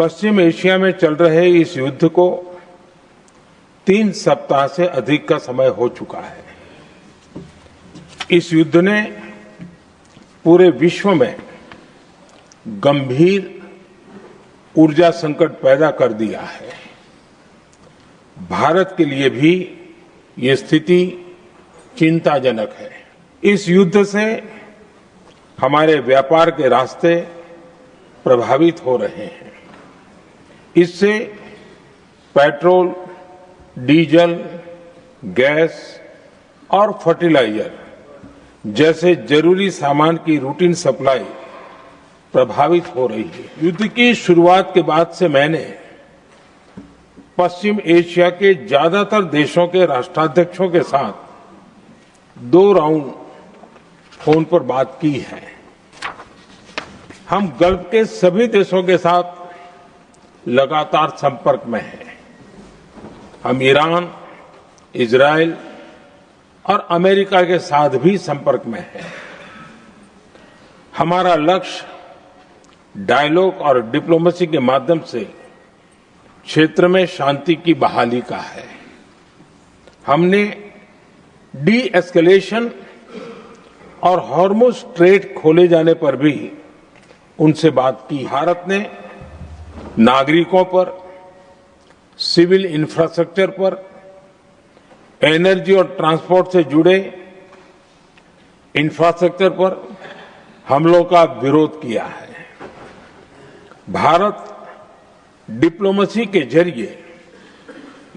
पश्चिम Asia में चल रहे इस युद्ध को 3 सप्ताह से अधिक का समय हो चुका है। इस युद्ध ने पूरे विश्व में गंभीर ऊर्जा संकट पैदा कर दिया है। भारत के लिए भी ये स्थिति चिंताजनक है। इस युद्ध से हमारे व्यापार के रास्ते प्रभावित हो रहे हैं। इससे पेट्रोल, डीजल, गैस और फर्टिलाइजर जैसे जरूरी सामान की रूटीन सप्लाई प्रभावित हो रही है। युद्ध की शुरुआत के बाद से मैंने पश्चिम एशिया के ज्यादातर देशों के राष्ट्राध्यक्षों के साथ 2 राउंड फोन पर बात की है। हम गल्फ के सभी देशों के साथ लगातार संपर्क में हैं। हम ईरान, इजराइल और अमेरिका के साथ भी संपर्क में हैं। हमारा लक्ष्य डायलॉग और डिप्लोमेसी के माध्यम से क्षेत्र में शांति की बहाली का है। हमने डी एस्केलेशन और हॉर्मुज स्ट्रेट खोले जाने पर भी उनसे बात की। भारत ने नागरिकों पर, सिविल इंफ्रास्ट्रक्चर पर, एनर्जी और ट्रांसपोर्ट से जुड़े इंफ्रास्ट्रक्चर पर हमलों का विरोध किया है। भारत डिप्लोमेसी के जरिए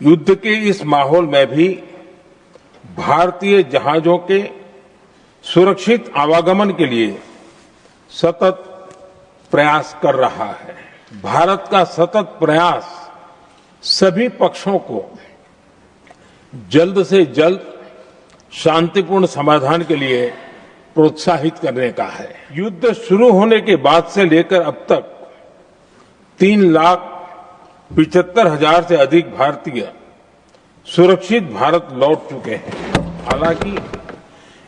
युद्ध के इस माहौल में भी भारतीय जहाजों के सुरक्षित आवागमन के लिए सतत प्रयास कर रहा है। भारत का सतत प्रयास सभी पक्षों को जल्द से जल्द शांतिपूर्ण समाधान के लिए प्रोत्साहित करने का है। युद्ध शुरू होने के बाद से लेकर अब तक 3,75,000 से अधिक भारतीय सुरक्षित भारत लौट चुके हैं। हालांकि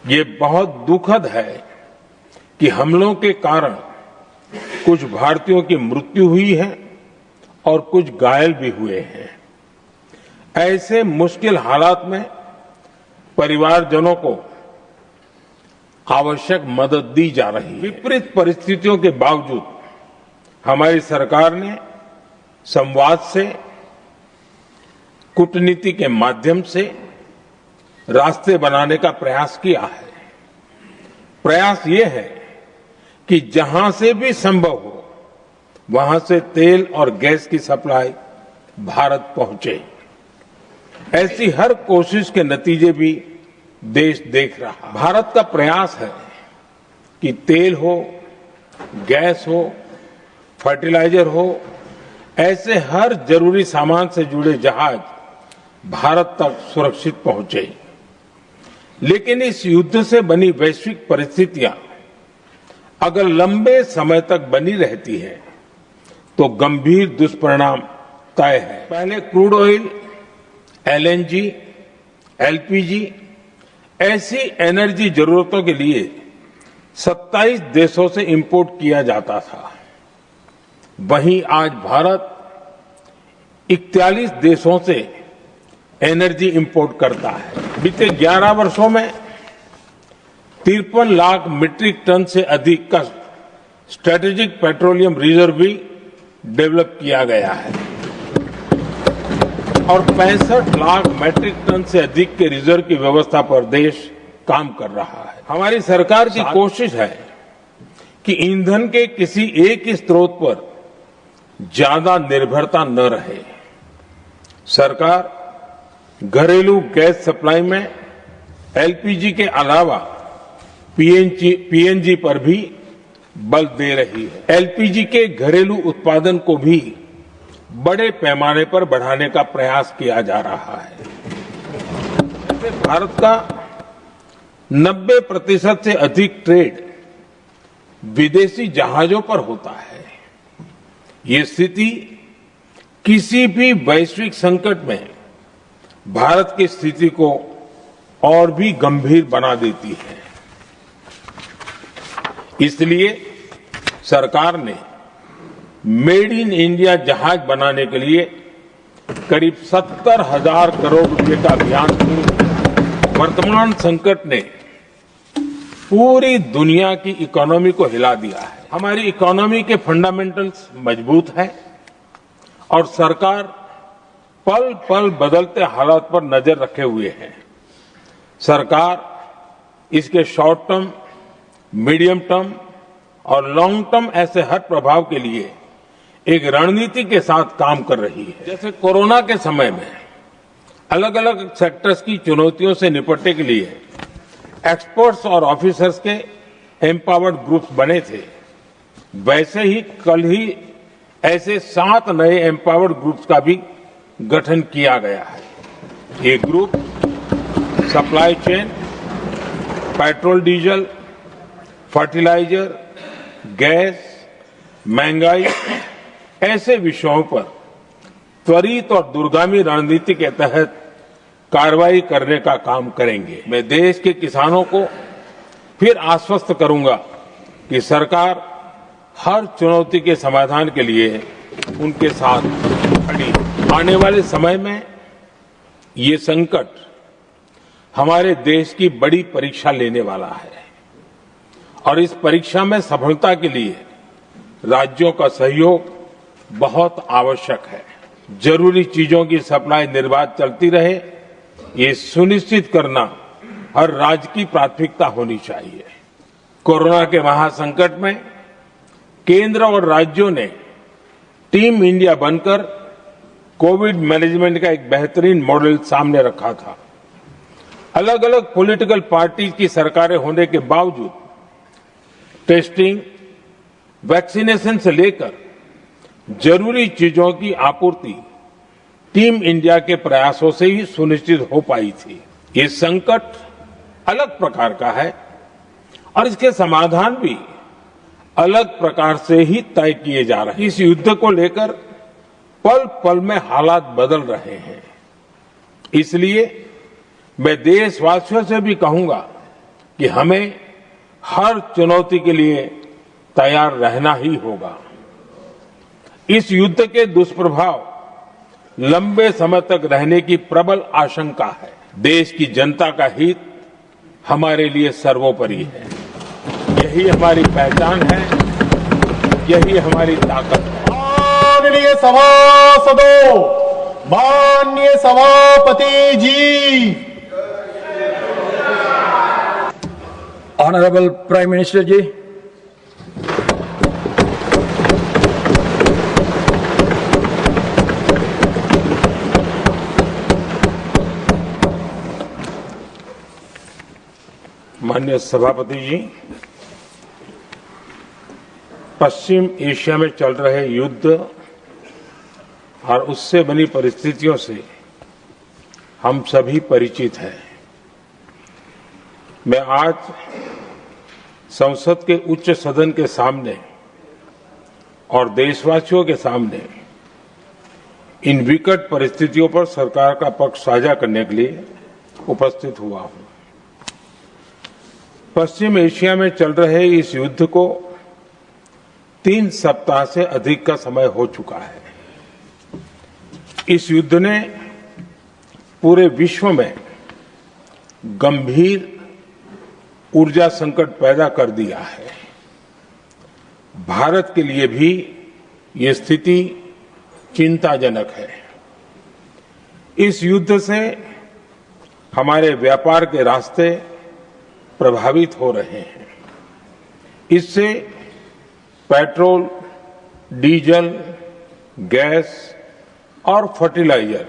ये बहुत दुखद है कि हमलों के कारण कुछ भारतीयों की मृत्यु हुई है और कुछ घायल भी हुए हैं। ऐसे मुश्किल हालात में परिवारजनों को आवश्यक मदद दी जा रही है। विपरीत परिस्थितियों के बावजूद हमारी सरकार ने संवाद से, कूटनीति के माध्यम से रास्ते बनाने का प्रयास किया है। प्रयास ये है कि जहां से भी संभव हो वहां से तेल और गैस की सप्लाई भारत पहुंचे। ऐसी हर कोशिश के नतीजे भी देश देख रहा है। भारत का प्रयास है कि तेल हो, गैस हो, फर्टिलाइजर हो, ऐसे हर जरूरी सामान से जुड़े जहाज भारत तक सुरक्षित पहुंचे। लेकिन इस युद्ध से बनी वैश्विक परिस्थितियां अगर लंबे समय तक बनी रहती है तो गंभीर दुष्परिणाम तय है। पहले क्रूड ऑयल, एलएनजी, एलपीजी ऐसी एनर्जी जरूरतों के लिए 27 देशों से इंपोर्ट किया जाता था। वहीं आज भारत 41 देशों से एनर्जी इंपोर्ट करता है। बीते 11 वर्षों में 53 लाख मीट्रिक टन से अधिक का स्ट्रेटेजिक पेट्रोलियम रिजर्व भी डेवलप किया गया है और 65 लाख मीट्रिक टन से अधिक के रिजर्व की व्यवस्था पर देश काम कर रहा है। हमारी सरकार की कोशिश है कि ईंधन के किसी एक ही स्रोत पर ज्यादा निर्भरता न रहे। सरकार घरेलू गैस सप्लाई में एलपीजी के अलावा पीएनजी पर भी बल दे रही है। एलपीजी के घरेलू उत्पादन को भी बड़े पैमाने पर बढ़ाने का प्रयास किया जा रहा है। भारत का 90% से अधिक ट्रेड विदेशी जहाजों पर होता है। ये स्थिति किसी भी वैश्विक संकट में भारत की स्थिति को और भी गंभीर बना देती है। इसलिए सरकार ने मेड इन इंडिया जहाज बनाने के लिए करीब 70,000 करोड़ रुपए का अभियान शुरू किया। वर्तमान संकट ने पूरी दुनिया की इकोनॉमी को हिला दिया है। हमारी इकोनॉमी के फंडामेंटल्स मजबूत हैं और सरकार पल पल बदलते हालात पर नजर रखे हुए है। सरकार इसके शॉर्ट टर्म, मीडियम टर्म और लॉन्ग टर्म ऐसे हर प्रभाव के लिए एक रणनीति के साथ काम कर रही है। जैसे कोरोना के समय में अलग अलग सेक्टर्स की चुनौतियों से निपटने के लिए एक्सपर्ट्स और ऑफिसर्स के एम्पावर्ड ग्रुप्स बने थे, वैसे ही कल ही ऐसे 7 नए एम्पावर्ड ग्रुप्स का भी गठन किया गया है। ये group supply chain, petrol diesel, fertiliser, gas, महंगाई ऐसे विषयों पर त्वरित और दूरगामी रणनीति के तहत कार्रवाई करने का काम करेंगे। मैं देश के किसानों को फिर आश्वस्त करूंगा कि सरकार हर चुनौती के समाधान के लिए उनके साथ खड़ी है। आने वाले समय में ये संकट हमारे देश की बड़ी परीक्षा लेने वाला है और इस परीक्षा में सफलता के लिए राज्यों का सहयोग बहुत आवश्यक है। जरूरी चीजों की सप्लाई निर्बाध चलती रहे, ये सुनिश्चित करना हर राज्य की प्राथमिकता होनी चाहिए। कोरोना के महासंकट में केंद्र और राज्यों ने टीम इंडिया बनकर कोविड मैनेजमेंट का एक बेहतरीन मॉडल सामने रखा था। अलग अलग पॉलिटिकल पार्टी की सरकारें होने के बावजूद टेस्टिंग, वैक्सीनेशन से लेकर जरूरी चीजों की आपूर्ति टीम इंडिया के प्रयासों से ही सुनिश्चित हो पाई थी। ये संकट अलग प्रकार का है और इसके समाधान भी अलग प्रकार से ही तय किए जा रहे हैं। इस युद्ध को लेकर पल पल में हालात बदल रहे हैं, इसलिए मैं देशवासियों से भी कहूंगा कि हमें हर चुनौती के लिए तैयार रहना ही होगा। इस युद्ध के दुष्प्रभाव लंबे समय तक रहने की प्रबल आशंका है। देश की जनता का हित हमारे लिए सर्वोपरि है। यही हमारी पहचान है, यही हमारी ताकत है। माननीय सभासदों, माननीय सभापति जी, ऑनरेबल प्राइम मिनिस्टर जी, माननीय सभापति जी, पश्चिम एशिया में चल रहे युद्ध और उससे बनी परिस्थितियों से हम सभी परिचित हैं। मैं आज संसद के उच्च सदन के सामने और देशवासियों के सामने इन विकट परिस्थितियों पर सरकार का पक्ष साझा करने के लिए उपस्थित हुआ हूं। पश्चिम एशिया में चल रहे इस युद्ध को 3 सप्ताह से अधिक का समय हो चुका है। इस युद्ध ने पूरे विश्व में गंभीर ऊर्जा संकट पैदा कर दिया है। भारत के लिए भी ये स्थिति चिंताजनक है। इस युद्ध से हमारे व्यापार के रास्ते प्रभावित हो रहे हैं। इससे पेट्रोल, डीजल, गैस और फर्टिलाइजर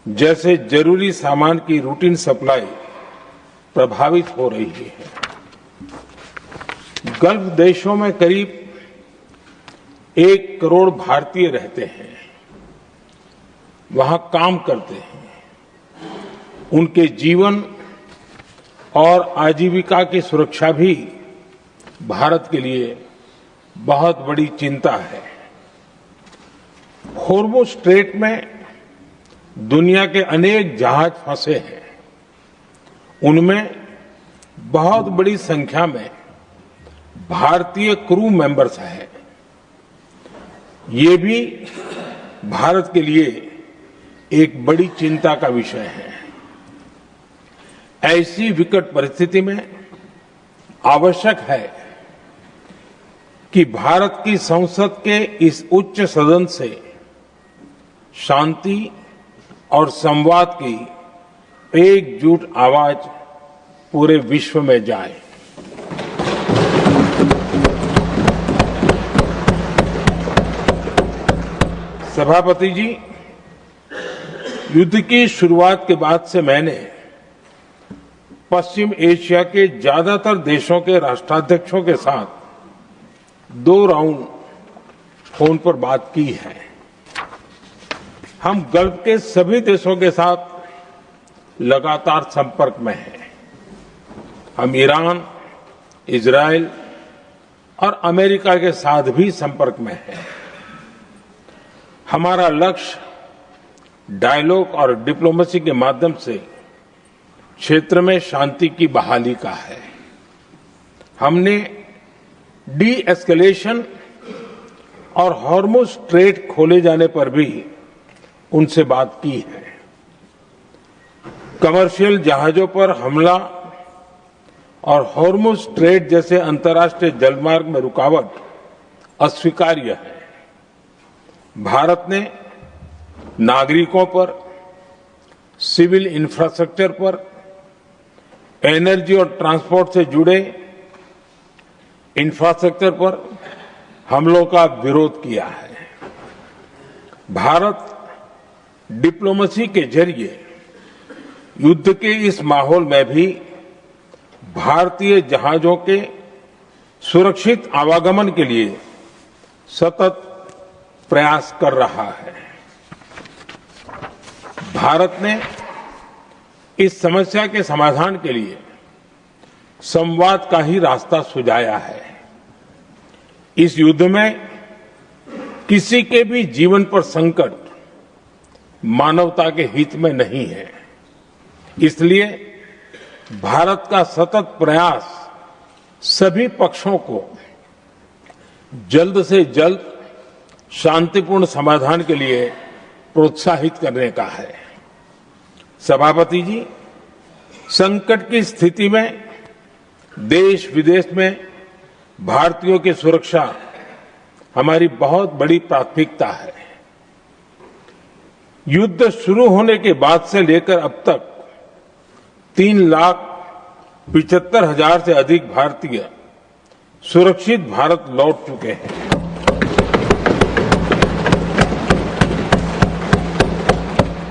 जैसे जरूरी सामान की रूटीन सप्लाई प्रभावित हो रही है। गल्फ देशों में करीब 1 करोड़ भारतीय रहते हैं, वहां काम करते हैं। उनके जीवन और आजीविका की सुरक्षा भी भारत के लिए बहुत बड़ी चिंता है। होर्मुज स्ट्रेट में दुनिया के अनेक जहाज फंसे हैं। उनमें बहुत बड़ी संख्या में भारतीय क्रू मेंबर्स हैं। ये भी भारत के लिए एक बड़ी चिंता का विषय है। ऐसी विकट परिस्थिति में आवश्यक है कि भारत की संसद के इस उच्च सदन से शांति और संवाद की एकजुट आवाज पूरे विश्व में जाए। सभापति जी, युद्ध की शुरुआत के बाद से मैंने पश्चिम एशिया के ज्यादातर देशों के राष्ट्राध्यक्षों के साथ 2 राउंड फोन पर बात की है। हम गल्फ के सभी देशों के साथ लगातार संपर्क में हैं। हम ईरान, इजराइल और अमेरिका के साथ भी संपर्क में हैं। हमारा लक्ष्य डायलॉग और डिप्लोमेसी के माध्यम से क्षेत्र में शांति की बहाली का है। हमने डी एस्केलेशन और हॉर्मुज स्ट्रेट खोले जाने पर भी उनसे बात की है। कमर्शियल जहाजों पर हमला और हॉर्मुज स्ट्रेट जैसे अंतर्राष्ट्रीय जलमार्ग में रुकावट अस्वीकार्य है। भारत ने नागरिकों पर, सिविल इंफ्रास्ट्रक्चर पर, एनर्जी और ट्रांसपोर्ट से जुड़े इंफ्रास्ट्रक्चर पर हमलों का विरोध किया है। भारत डिप्लोमेसी के जरिए युद्ध के इस माहौल में भी भारतीय जहाजों के सुरक्षित आवागमन के लिए सतत प्रयास कर रहा है। भारत ने इस समस्या के समाधान के लिए संवाद का ही रास्ता सुझाया है। इस युद्ध में किसी के भी जीवन पर संकट मानवता के हित में नहीं है। इसलिए भारत का सतत प्रयास सभी पक्षों को जल्द से जल्द शांतिपूर्ण समाधान के लिए प्रोत्साहित करने का है। सभापति जी, संकट की स्थिति में देश विदेश में भारतीयों की सुरक्षा हमारी बहुत बड़ी प्राथमिकता है। युद्ध शुरू होने के बाद से लेकर अब तक 3,75,000 से अधिक भारतीय सुरक्षित भारत लौट चुके हैं।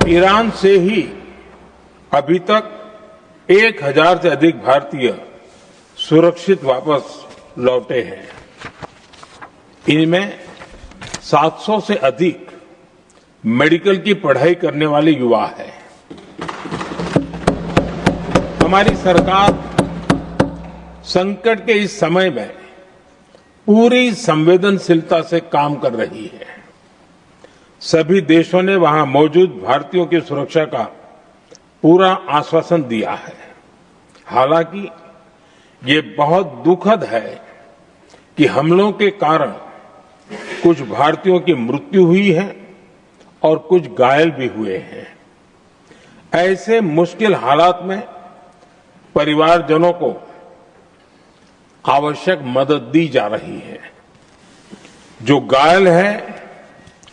ईरान से ही अभी तक 1,000 से अधिक भारतीय सुरक्षित वापस लौटे हैं। इनमें 700 से अधिक मेडिकल की पढ़ाई करने वाले युवा हैं। हमारी सरकार संकट के इस समय में पूरी संवेदनशीलता से काम कर रही है। सभी देशों ने वहां मौजूद भारतीयों की सुरक्षा का पूरा आश्वासन दिया है। हालांकि ये बहुत दुखद है कि हमलों के कारण कुछ भारतीयों की मृत्यु हुई है और कुछ घायल भी हुए हैं। ऐसे मुश्किल हालात में परिवारजनों को आवश्यक मदद दी जा रही है। जो घायल हैं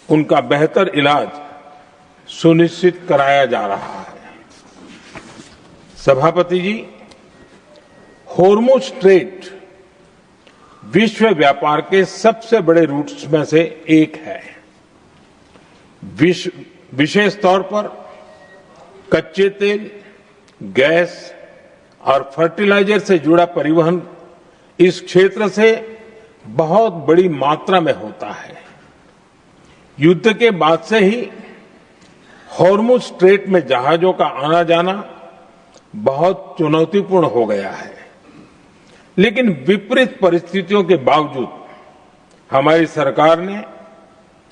उनका बेहतर इलाज सुनिश्चित कराया जा रहा है। सभापति जी, हॉर्मुज स्ट्रेट विश्व व्यापार के सबसे बड़े रूट्स में से एक है। विशेष तौर पर कच्चे तेल, गैस और फर्टिलाइजर से जुड़ा परिवहन इस क्षेत्र से बहुत बड़ी मात्रा में होता है। युद्ध के बाद से ही हॉर्मुज स्ट्रेट में जहाजों का आना जाना बहुत चुनौतीपूर्ण हो गया है। लेकिन विपरीत परिस्थितियों के बावजूद हमारी सरकार ने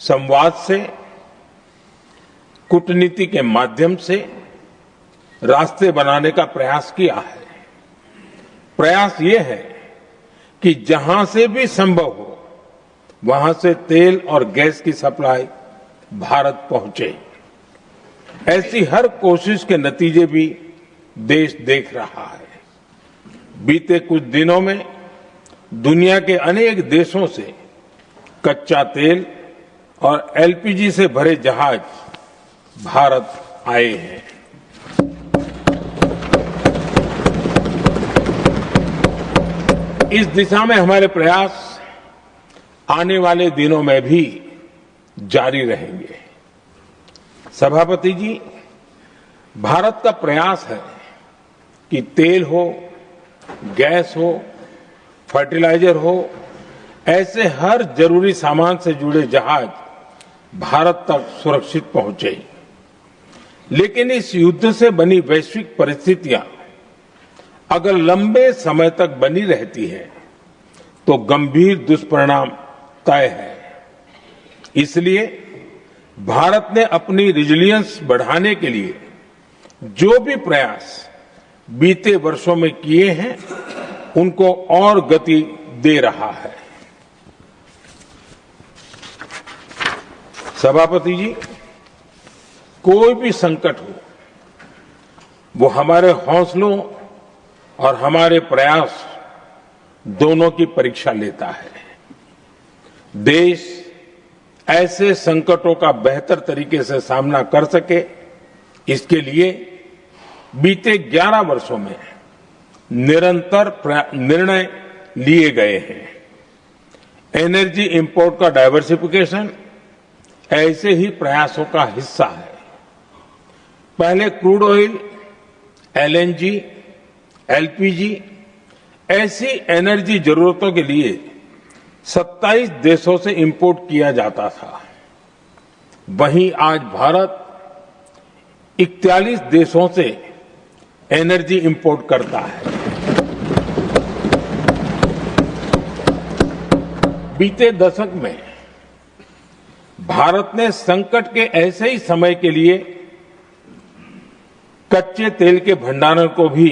संवाद से, कूटनीति के माध्यम से रास्ते बनाने का प्रयास किया है। प्रयास ये है कि जहां से भी संभव हो वहां से तेल और गैस की सप्लाई भारत पहुंचे। ऐसी हर कोशिश के नतीजे भी देश देख रहा है। बीते कुछ दिनों में दुनिया के अनेक देशों से कच्चा तेल और एलपीजी से भरे जहाज भारत आए हैं। इस दिशा में हमारे प्रयास आने वाले दिनों में भी जारी रहेंगे। सभापति जी, भारत का प्रयास है कि तेल हो, गैस हो, फर्टिलाइजर हो, ऐसे हर जरूरी सामान से जुड़े जहाज भारत तक सुरक्षित पहुंचे। लेकिन इस युद्ध से बनी वैश्विक परिस्थितियां अगर लंबे समय तक बनी रहती है तो गंभीर दुष्परिणाम तय है। इसलिए भारत ने अपनी रेजिलियंस बढ़ाने के लिए जो भी प्रयास बीते वर्षों में किए हैं, उनको और गति दे रहा है। सभापति जी, कोई भी संकट हो, वो हमारे हौसलों और हमारे प्रयास दोनों की परीक्षा लेता है। देश ऐसे संकटों का बेहतर तरीके से सामना कर सके, इसके लिए बीते 11 वर्षों में निरंतर निर्णय लिए गए हैं। एनर्जी इंपोर्ट का डाइवर्सिफिकेशन ऐसे ही प्रयासों का हिस्सा है। पहले क्रूड ऑयल, एलएनजी, एलपीजी ऐसी एनर्जी जरूरतों के लिए 27 देशों से इंपोर्ट किया जाता था। वहीं आज भारत 41 देशों से एनर्जी इंपोर्ट करता है। बीते दशक में भारत ने संकट के ऐसे ही समय के लिए कच्चे तेल के भंडारण को भी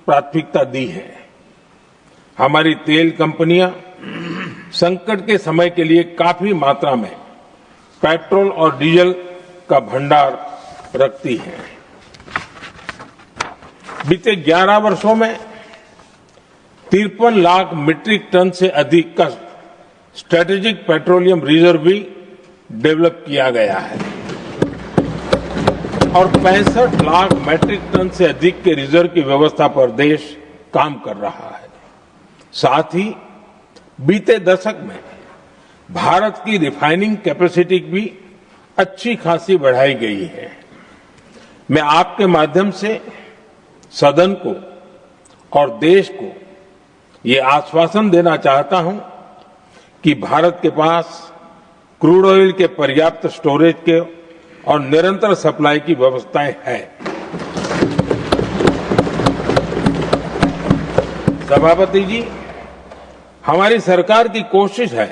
प्राथमिकता दी है। हमारी तेल कंपनियां संकट के समय के लिए काफी मात्रा में पेट्रोल और डीजल का भंडार रखती हैं। बीते 11 वर्षों में 53 लाख मीट्रिक टन से अधिक का स्ट्रेटेजिक पेट्रोलियम रिजर्व भी डेवलप किया गया है और 65 लाख मीट्रिक टन से अधिक के रिजर्व की व्यवस्था पर देश काम कर रहा है। साथ ही बीते दशक में भारत की रिफाइनिंग कैपेसिटी भी अच्छी खासी बढ़ाई गई है। मैं आपके माध्यम से सदन को और देश को ये आश्वासन देना चाहता हूं कि भारत के पास क्रूड ऑयल के पर्याप्त स्टोरेज के और निरंतर सप्लाई की व्यवस्थाएं है। सभापति जी, हमारी सरकार की कोशिश है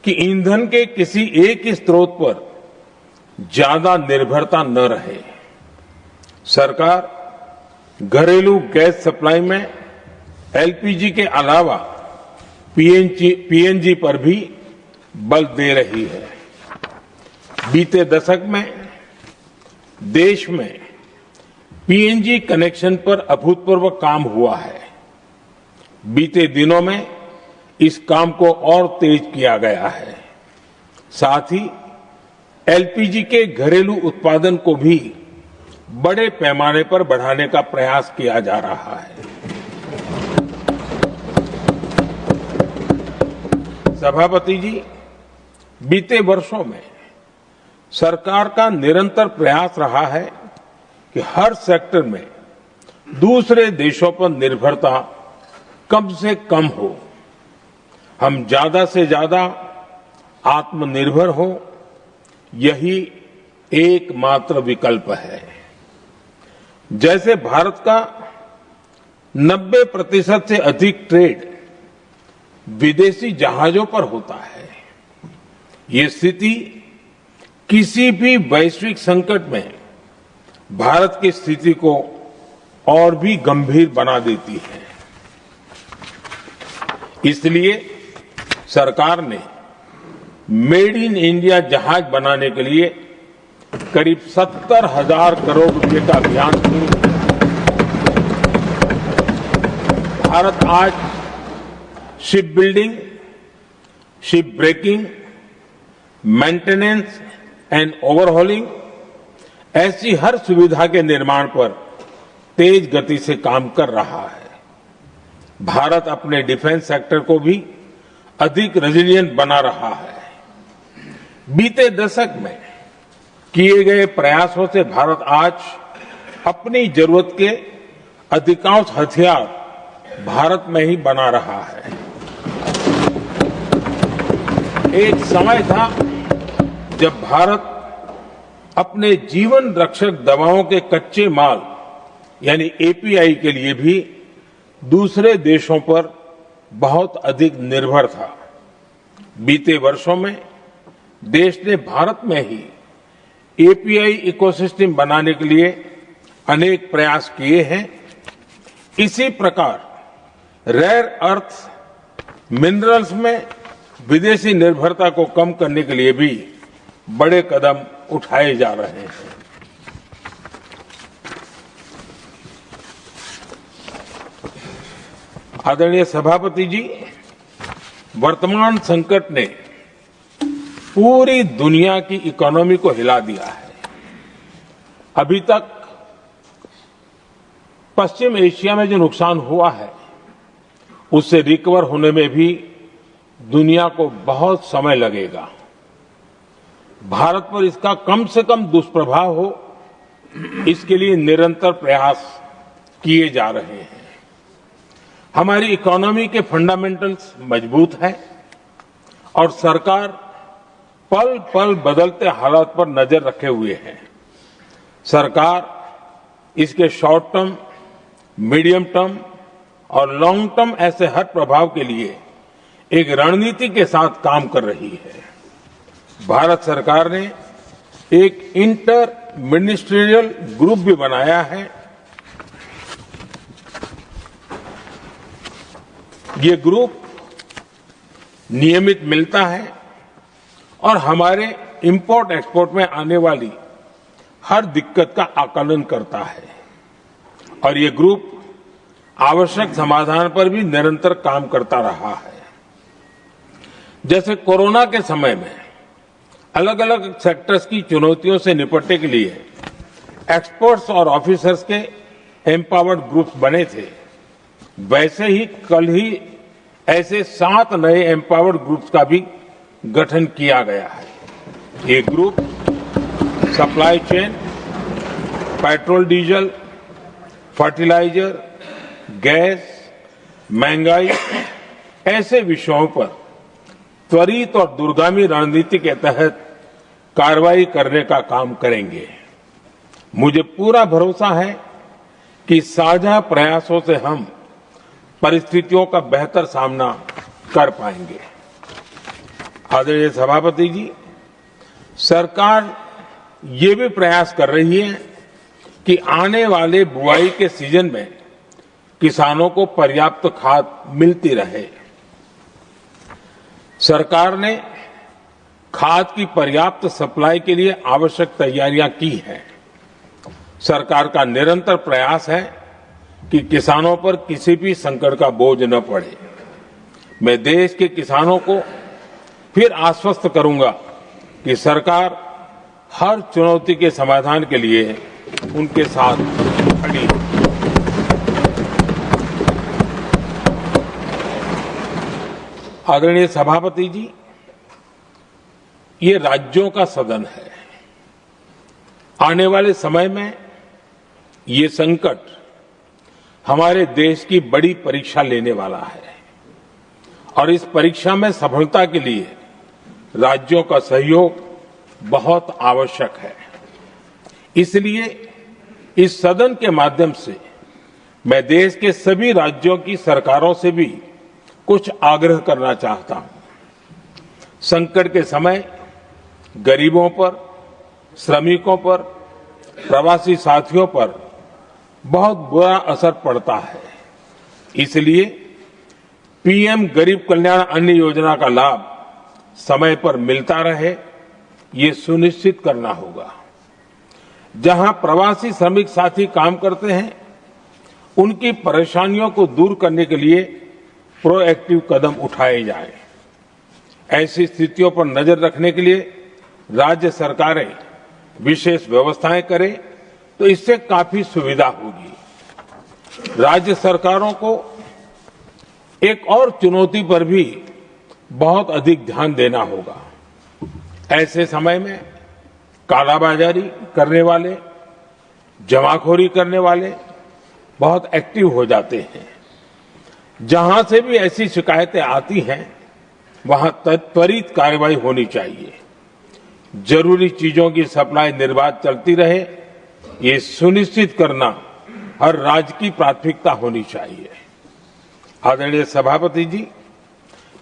कि ईंधन के किसी एक ही स्रोत पर ज्यादा निर्भरता न रहे। सरकार घरेलू गैस सप्लाई में एलपीजी के अलावा पीएनजी पर भी बल दे रही है। बीते दशक में देश में पीएनजी कनेक्शन पर अभूतपूर्व काम हुआ है। बीते दिनों में इस काम को और तेज किया गया है। साथ ही एलपीजी के घरेलू उत्पादन को भी बड़े पैमाने पर बढ़ाने का प्रयास किया जा रहा है। सभापति जी, बीते वर्षों में सरकार का निरंतर प्रयास रहा है कि हर सेक्टर में दूसरे देशों पर निर्भरता कम से कम हो। हम ज्यादा से ज्यादा आत्मनिर्भर हो, यही एकमात्र विकल्प है। जैसे भारत का 90% से अधिक ट्रेड विदेशी जहाजों पर होता है, ये स्थिति किसी भी वैश्विक संकट में भारत की स्थिति को और भी गंभीर बना देती है। इसलिए सरकार ने मेड इन इंडिया जहाज बनाने के लिए करीब 70,000 करोड़ रुपए का अभियान शुरू किया। भारत आज ship building, ship breaking, maintenance and overhauling ऐसी हर सुविधा के निर्माण पर तेज गति से काम कर रहा है। भारत अपने डिफेंस सेक्टर को भी अधिक रेजिलिएंट बना रहा है। बीते दशक में किए गए प्रयासों से भारत आज अपनी जरूरत के अधिकांश हथियार भारत में ही बना रहा है। एक समय था जब भारत अपने जीवन रक्षक दवाओं के कच्चे माल यानी एपीआई के लिए भी दूसरे देशों पर बहुत अधिक निर्भर था। बीते वर्षों में देश ने भारत में ही एपीआई इकोसिस्टम बनाने के लिए अनेक प्रयास किए हैं। इसी प्रकार रेयर अर्थ मिनरल्स में विदेशी निर्भरता को कम करने के लिए भी बड़े कदम उठाए जा रहे हैं। आदरणीय सभापति जी, वर्तमान संकट ने पूरी दुनिया की इकोनॉमी को हिला दिया है। अभी तक पश्चिम एशिया में जो नुकसान हुआ है उससे रिकवर होने में भी दुनिया को बहुत समय लगेगा। भारत पर इसका कम से कम दुष्प्रभाव हो, इसके लिए निरंतर प्रयास किए जा रहे हैं। हमारी इकोनॉमी के फंडामेंटल्स मजबूत हैं और सरकार पल पल बदलते हालात पर नजर रखे हुए है। सरकार इसके शॉर्ट टर्म, मीडियम टर्म और लॉन्ग टर्म ऐसे हर प्रभाव के लिए एक रणनीति के साथ काम कर रही है। भारत सरकार ने एक इंटर मिनिस्ट्रियल ग्रुप भी बनाया है। ये ग्रुप नियमित मिलता है और हमारे इंपोर्ट एक्सपोर्ट में आने वाली हर दिक्कत का आकलन करता है और ये ग्रुप आवश्यक समाधान पर भी निरंतर काम करता रहा है। जैसे कोरोना के समय में अलग अलग सेक्टर्स की चुनौतियों से निपटने के लिए एक्सपर्ट्स और ऑफिसर्स के एम्पावर्ड ग्रुप्स बने थे, वैसे ही कल ही ऐसे 7 नए एम्पावर्ड ग्रुप्स का भी गठन किया गया है। ये group supply chain, petrol diesel, fertiliser, gas, महंगाई ऐसे विषयों पर त्वरित और दूरगामी रणनीति के तहत कार्रवाई करने का काम करेंगे। मुझे पूरा भरोसा है कि साझा प्रयासों से हम परिस्थितियों का बेहतर सामना कर पाएंगे। आदरणीय सभापति जी, सरकार ये भी प्रयास कर रही है कि आने वाले बुआई के सीजन में किसानों को पर्याप्त खाद मिलती रहे। सरकार ने खाद की पर्याप्त सप्लाई के लिए आवश्यक तैयारियां की हैं। सरकार का निरंतर प्रयास है कि किसानों पर किसी भी संकट का बोझ न पड़े। मैं देश के किसानों को फिर आश्वस्त करूंगा कि सरकार हर चुनौती के समाधान के लिए उनके साथ खड़ी है। आदरणीय सभापति जी, ये राज्यों का सदन है। आने वाले समय में ये संकट हमारे देश की बड़ी परीक्षा लेने वाला है और इस परीक्षा में सफलता के लिए राज्यों का सहयोग बहुत आवश्यक है। इसलिए इस सदन के माध्यम से मैं देश के सभी राज्यों की सरकारों से भी कुछ आग्रह करना चाहता हूं। संकट के समय गरीबों पर, श्रमिकों पर, प्रवासी साथियों पर बहुत बुरा असर पड़ता है। इसलिए पीएम गरीब कल्याण अन्न योजना का लाभ समय पर मिलता रहे, ये सुनिश्चित करना होगा। जहां प्रवासी श्रमिक साथी काम करते हैं, उनकी परेशानियों को दूर करने के लिए प्रोएक्टिव कदम उठाए जाएं। ऐसी स्थितियों पर नजर रखने के लिए राज्य सरकारें विशेष व्यवस्थाएं करें तो इससे काफी सुविधा होगी। राज्य सरकारों को एक और चुनौती पर भी बहुत अधिक ध्यान देना होगा। ऐसे समय में कालाबाजारी करने वाले, जमाखोरी करने वाले बहुत एक्टिव हो जाते हैं। जहां से भी ऐसी शिकायतें आती हैं, वहां त्वरित कार्रवाई होनी चाहिए। जरूरी चीजों की सप्लाई निर्बाध चलती रहे, ये सुनिश्चित करना हर राज्य की प्राथमिकता होनी चाहिए। आदरणीय सभापति जी,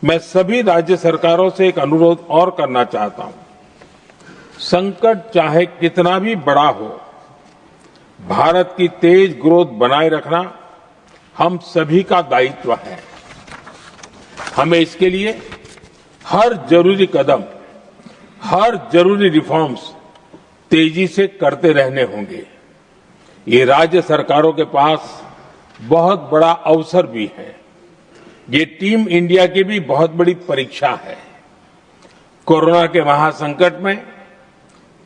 मैं सभी राज्य सरकारों से एक अनुरोध और करना चाहता हूं। संकट चाहे कितना भी बड़ा हो, भारत की तेज ग्रोथ बनाए रखना हम सभी का दायित्व है। हमें इसके लिए हर जरूरी कदम, हर जरूरी रिफॉर्म्स तेजी से करते रहने होंगे। ये राज्य सरकारों के पास बहुत बड़ा अवसर भी है। ये टीम इंडिया की भी बहुत बड़ी परीक्षा है। कोरोना के महासंकट में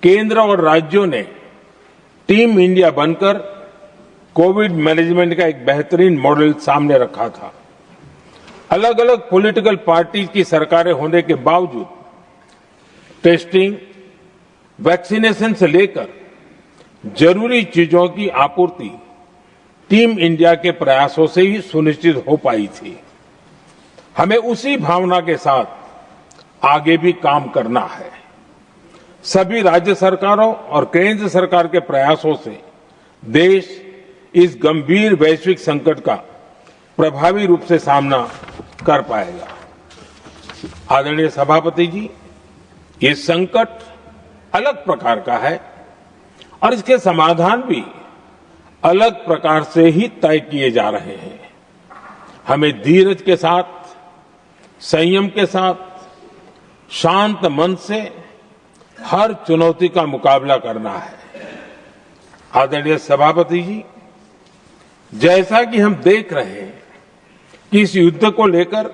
केंद्र और राज्यों ने टीम इंडिया बनकर कोविड मैनेजमेंट का एक बेहतरीन मॉडल सामने रखा था। अलग अलग पॉलिटिकल पार्टी की सरकारें होने के बावजूद टेस्टिंग, वैक्सीनेशन से लेकर जरूरी चीजों की आपूर्ति टीम इंडिया के प्रयासों से ही सुनिश्चित हो पाई थी। हमें उसी भावना के साथ आगे भी काम करना है। सभी राज्य सरकारों और केंद्र सरकार के प्रयासों से देश इस गंभीर वैश्विक संकट का प्रभावी रूप से सामना कर पाएगा। आदरणीय सभापति जी, ये संकट अलग प्रकार का है और इसके समाधान भी अलग प्रकार से ही तय किए जा रहे हैं। हमें धीरज के साथ, संयम के साथ, शांत मन से हर चुनौती का मुकाबला करना है। आदरणीय सभापति जी, जैसा कि हम देख रहे हैं कि इस युद्ध को लेकर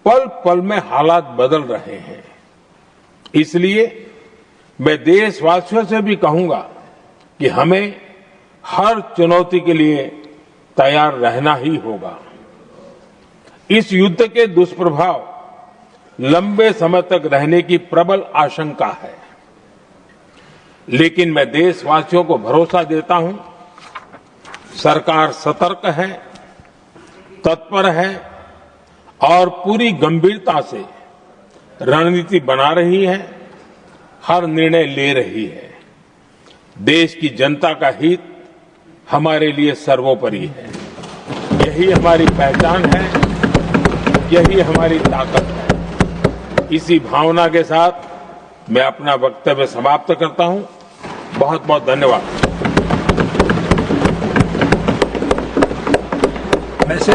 पल पल में हालात बदल रहे हैं, इसलिए मैं देशवासियों से भी कहूंगा कि हमें हर चुनौती के लिए तैयार रहना ही होगा। इस युद्ध के दुष्प्रभाव लंबे समय तक रहने की प्रबल आशंका है, लेकिन मैं देशवासियों को भरोसा देता हूं, सरकार सतर्क है, तत्पर है और पूरी गंभीरता से रणनीति बना रही है, हर निर्णय ले रही है। देश की जनता का हित हमारे लिए सर्वोपरि है। यही हमारी पहचान है, यही हमारी ताकत है। इसी भावना के साथ मैं अपना वक्तव्य समाप्त करता हूं। बहुत बहुत धन्यवाद। वैसे